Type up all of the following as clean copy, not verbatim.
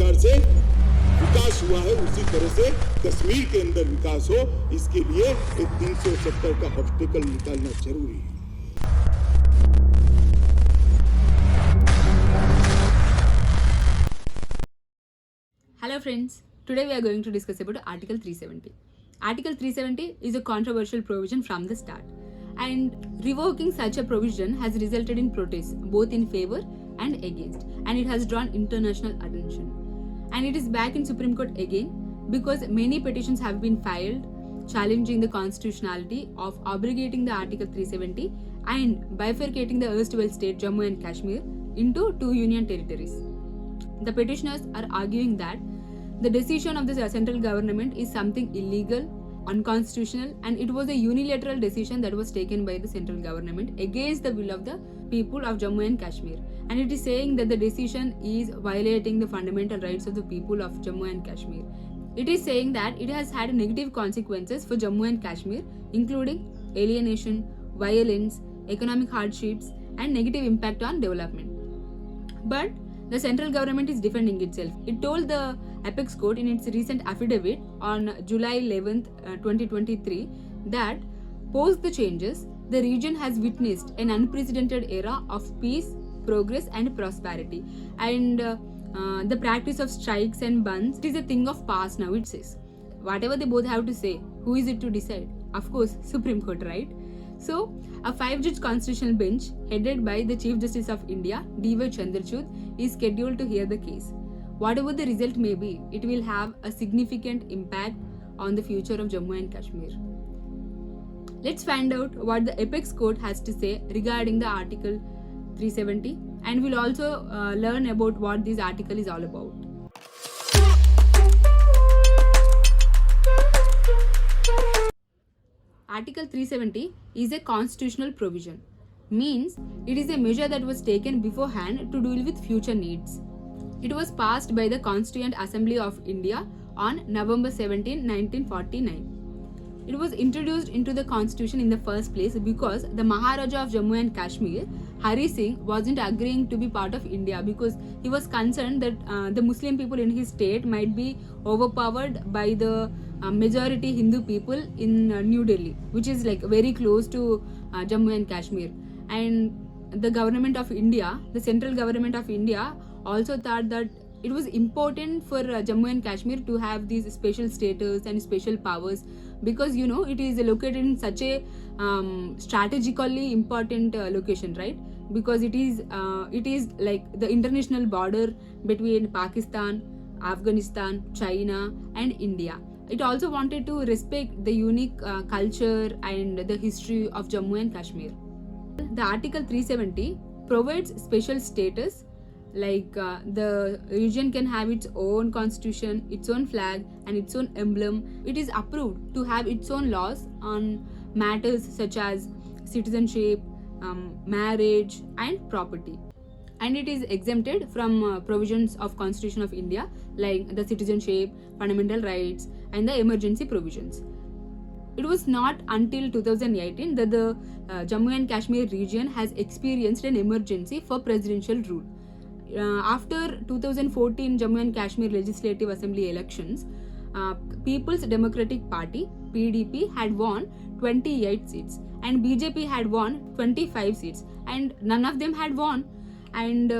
प्रकार से विकास हुआ है उसी तरह से कश्मीर के अंदर विकास हो, इसके लिए एक 370 का ऑब्स्टेकल निकालना जरूरी है। Hello friends, today we are going to discuss about Article 370. Article 370 is a controversial provision from the start, and revoking such a provision has resulted in protests both in favor and against, and it has drawn international attention. And it is back in Supreme Court again because many petitions have been filed challenging the constitutionality of abrogating the Article 370 and bifurcating the erstwhile state Jammu and Kashmir into two union territories. The petitioners are arguing that the decision of the central government is something illegal, unconstitutional, and it was a unilateral decision that was taken by the central government against the will of the people of Jammu and Kashmir. And it is saying that the decision is violating the fundamental rights of the people of Jammu and Kashmir. It is saying that it has had negative consequences for Jammu and Kashmir, including alienation, violence, economic hardships, and negative impact on development. But the central government is defending itself. It told the Apex Court in its recent affidavit on July 11th, 2023 that post the changes, the region has witnessed an unprecedented era of peace, progress and prosperity. And the practice of strikes and bans is a thing of past now, it says. Whatever they both have to say, who is it to decide? Of course, Supreme Court, right? So, a 5-judge constitutional bench headed by the Chief Justice of India, D.Y. Chandrachud, is scheduled to hear the case. Whatever the result may be, it will have a significant impact on the future of Jammu and Kashmir. Let's find out what the Apex Court has to say regarding the Article 370, and we'll also learn about what this article is all about. Article 370 is a constitutional provision, means it is a measure that was taken beforehand to deal with future needs. It was passed by the Constituent Assembly of India on November 17, 1949. It was introduced into the constitution in the first place because the Maharaja of Jammu and Kashmir, Hari Singh, wasn't agreeing to be part of India because he was concerned that the Muslim people in his state might be overpowered by the majority Hindu people in New Delhi, which is like very close to Jammu and Kashmir. And the government of India, the central government of India, also thought that it was important for Jammu and Kashmir to have these special status and special powers because it is located in such a strategically important location, right? Because it is like the international border between Pakistan, Afghanistan, China and India. It also wanted to respect the unique culture and the history of Jammu and Kashmir. The Article 370 provides special status, like the region can have its own constitution, its own flag and its own emblem. It is approved to have its own laws on matters such as citizenship, marriage and property. And it is exempted from provisions of Constitution of India like the citizenship, fundamental rights and the emergency provisions. It was not until 2018 that the Jammu and Kashmir region has experienced an emergency for presidential rule. After 2014 Jammu and Kashmir Legislative Assembly elections, People's Democratic Party (PDP) had won 28 seats and BJP had won 25 seats, and none of them had won. And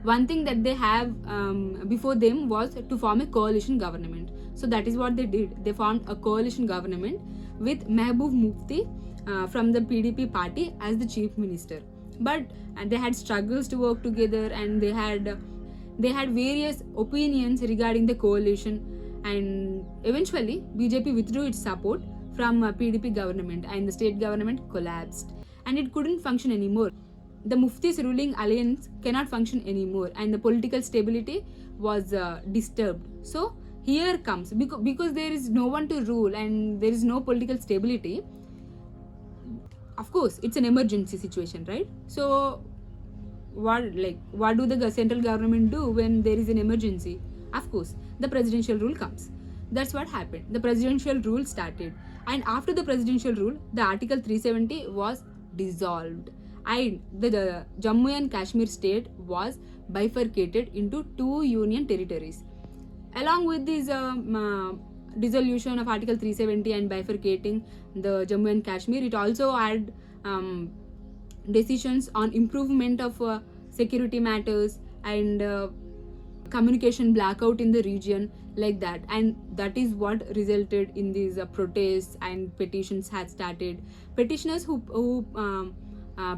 one thing that they have before them was to form a coalition government. So that is what they did. They formed a coalition government with Mehboob Mufti from the PDP party as the chief minister. But they had struggles to work together, and they had various opinions regarding the coalition, and eventually BJP withdrew its support from PDP government and the state government collapsed and it couldn't function anymore. The Mufti's ruling alliance cannot function anymore and the political stability was disturbed. So here comes, because there is no one to rule and there is no political stability, of course it's an emergency situation, right? So what do the central government do when there is an emergency? Of course the presidential rule comes. That's what happened. The presidential rule started, and after the presidential rule the Article 370 was dissolved, and the Jammu and Kashmir state was bifurcated into 2 union territories. Along with this dissolution of Article 370 and bifurcating the Jammu and Kashmir, it also had decisions on improvement of security matters and communication blackout in the region, like that, and that is what resulted in these protests and petitions had started. Petitioners who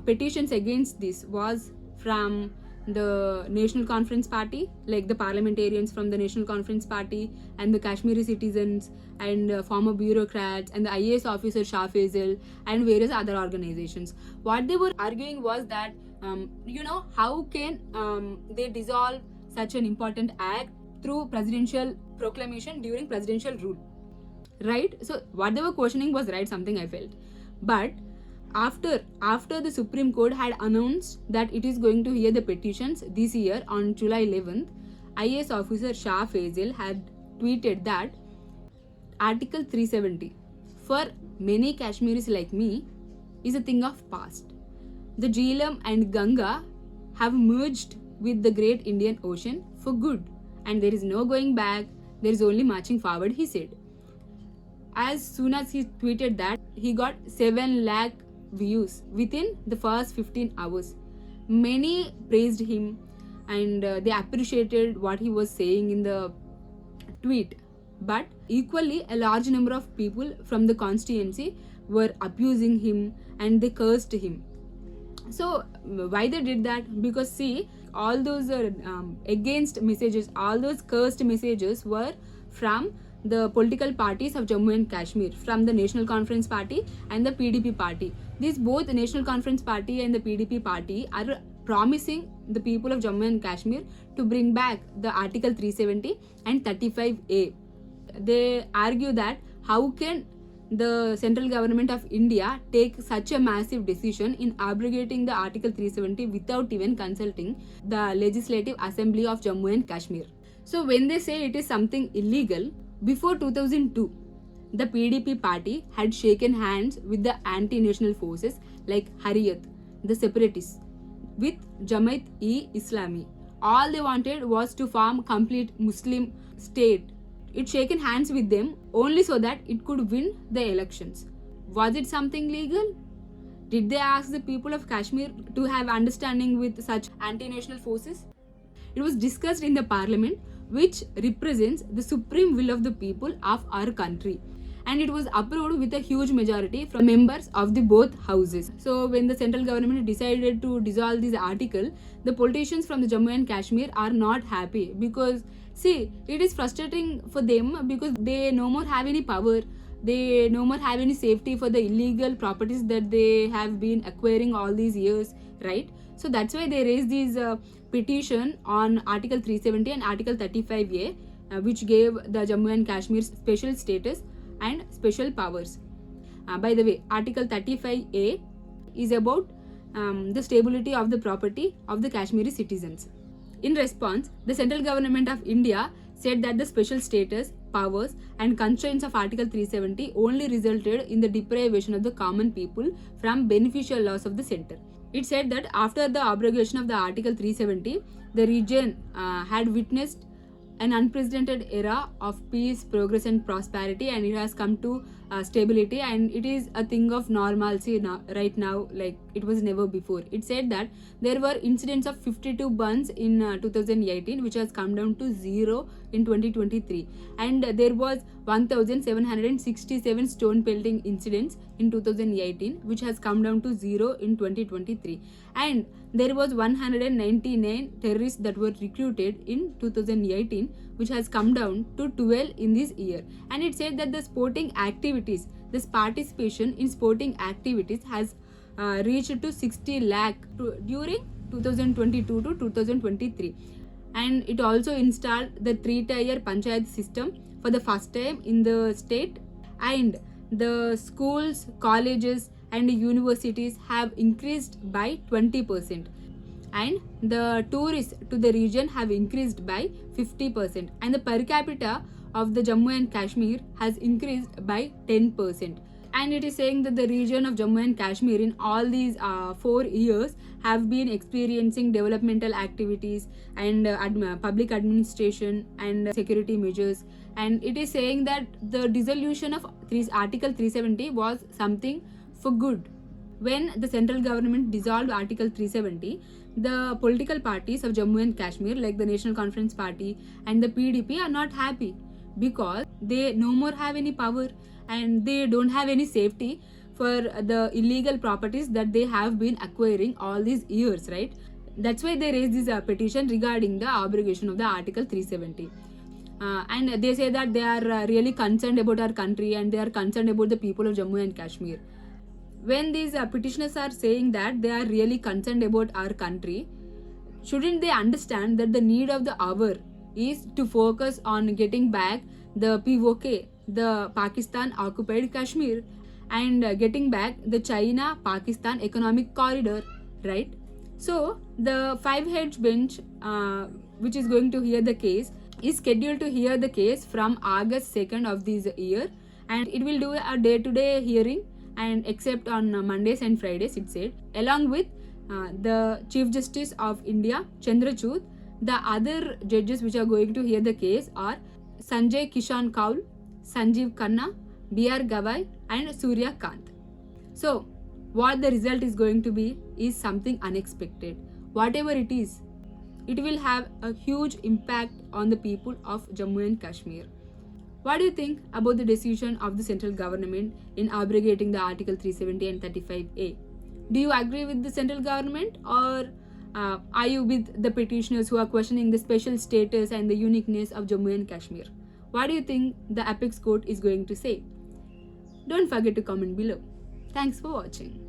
petitions against this was from the National Conference Party, like the parliamentarians from the National Conference Party, and the Kashmiri citizens, and former bureaucrats, and the IAS officer Shah Faisal, and various other organizations. What they were arguing was that how can they dissolve such an important act through presidential proclamation during presidential rule, right? So what they were questioning was right, something I felt. But after the Supreme Court had announced that it is going to hear the petitions this year on July 11th, IAS officer Shah Faisal had tweeted that Article 370 for many Kashmiris like me is a thing of past. The Jhelum and Ganga have merged with the great Indian Ocean for good, and there is no going back, there is only marching forward, he said. As soon as he tweeted that, he got 7 lakh views within the first 15 hours. Many praised him and they appreciated what he was saying in the tweet. But equally, a large number of people from the constituency were abusing him and they cursed him. So why they did that? Because see, all those against messages, all those cursed messages were from the political parties of Jammu and Kashmir, from the National Conference Party and the PDP party. These both, the National Conference Party and the PDP party, are promising the people of Jammu and Kashmir to bring back the Article 370 and 35A. They argue that how can the central government of India take such a massive decision in abrogating the Article 370 without even consulting the Legislative Assembly of Jammu and Kashmir. So when they say it is something illegal, before 2002, the PDP party had shaken hands with the anti-national forces like Hariyat, the separatists, with Jamaat-e-Islami. All they wanted was to form complete Muslim state. It shaken hands with them only so that it could win the elections. Was it something legal? Did they ask the people of Kashmir to have understanding with such anti-national forces? It was discussed in the parliament, which represents the supreme will of the people of our country, and it was approved with a huge majority from members of the both houses. So when the central government decided to dissolve this article, the politicians from the Jammu and Kashmir are not happy, because see, it is frustrating for them because they no more have any power, they no more have any safety for the illegal properties that they have been acquiring all these years, right? So that's why they raised this petition on Article 370 and Article 35A, which gave the Jammu and Kashmir special status and special powers. By the way, Article 35A is about the stability of the property of the Kashmiri citizens. In response, the central government of India said that the special status, powers and constraints of Article 370 only resulted in the deprivation of the common people from beneficial laws of the center. It said that after the abrogation of the Article 370, the region had witnessed an unprecedented era of peace, progress and prosperity, and it has come to stability, and it is a thing of normalcy now, right now, like it was never before. It said that there were incidents of 52 burns in 2018, which has come down to 0 in 2023, and there was 1767 stone pelting incidents in 2018, which has come down to 0 in 2023, and there was 199 terrorists that were recruited in 2018, which has come down to 12 in this year. And it said that the sporting activities, this participation in sporting activities has reached to 60 lakh during 2022 to 2023. And it also installed the 3-tier panchayat system for the first time in the state, and the schools, colleges and universities have increased by 20%, and the tourists to the region have increased by 50%, and the per capita of the Jammu and Kashmir has increased by 10%. And it is saying that the region of Jammu and Kashmir in all these 4 years have been experiencing developmental activities and public administration and security measures. And it is saying that the dissolution of Article 370 was something for good. When the central government dissolved Article 370, the political parties of Jammu and Kashmir, like the National Conference Party and the PDP, are not happy because they no more have any power and they don't have any safety for the illegal properties that they have been acquiring all these years, right? That's why they raised this petition regarding the abrogation of the Article 370. And they say that they are really concerned about our country and they are concerned about the people of Jammu and Kashmir. When these petitioners are saying that they are really concerned about our country, shouldn't they understand that the need of the hour is to focus on getting back the POK, the Pakistan occupied Kashmir, and getting back the China-Pakistan economic corridor, right? So the 5-head bench, which is going to hear the case, is scheduled to hear the case from August 2nd of this year, and it will do a day-to-day hearing, and except on Mondays and Fridays, it said, along with the Chief Justice of India, Chandrachud. The other judges which are going to hear the case are Sanjay Kishan Kaul, Sanjeev Khanna, B.R. Gavai and Surya Kant. So, what the result is going to be is something unexpected. Whatever it is, it will have a huge impact on the people of Jammu and Kashmir. What do you think about the decision of the central government in abrogating the Article 370 and 35A? Do you agree with the central government, or are you with the petitioners who are questioning the special status and the uniqueness of Jammu and Kashmir? What do you think the apex court is going to say? Don't forget to comment below. Thanks for watching.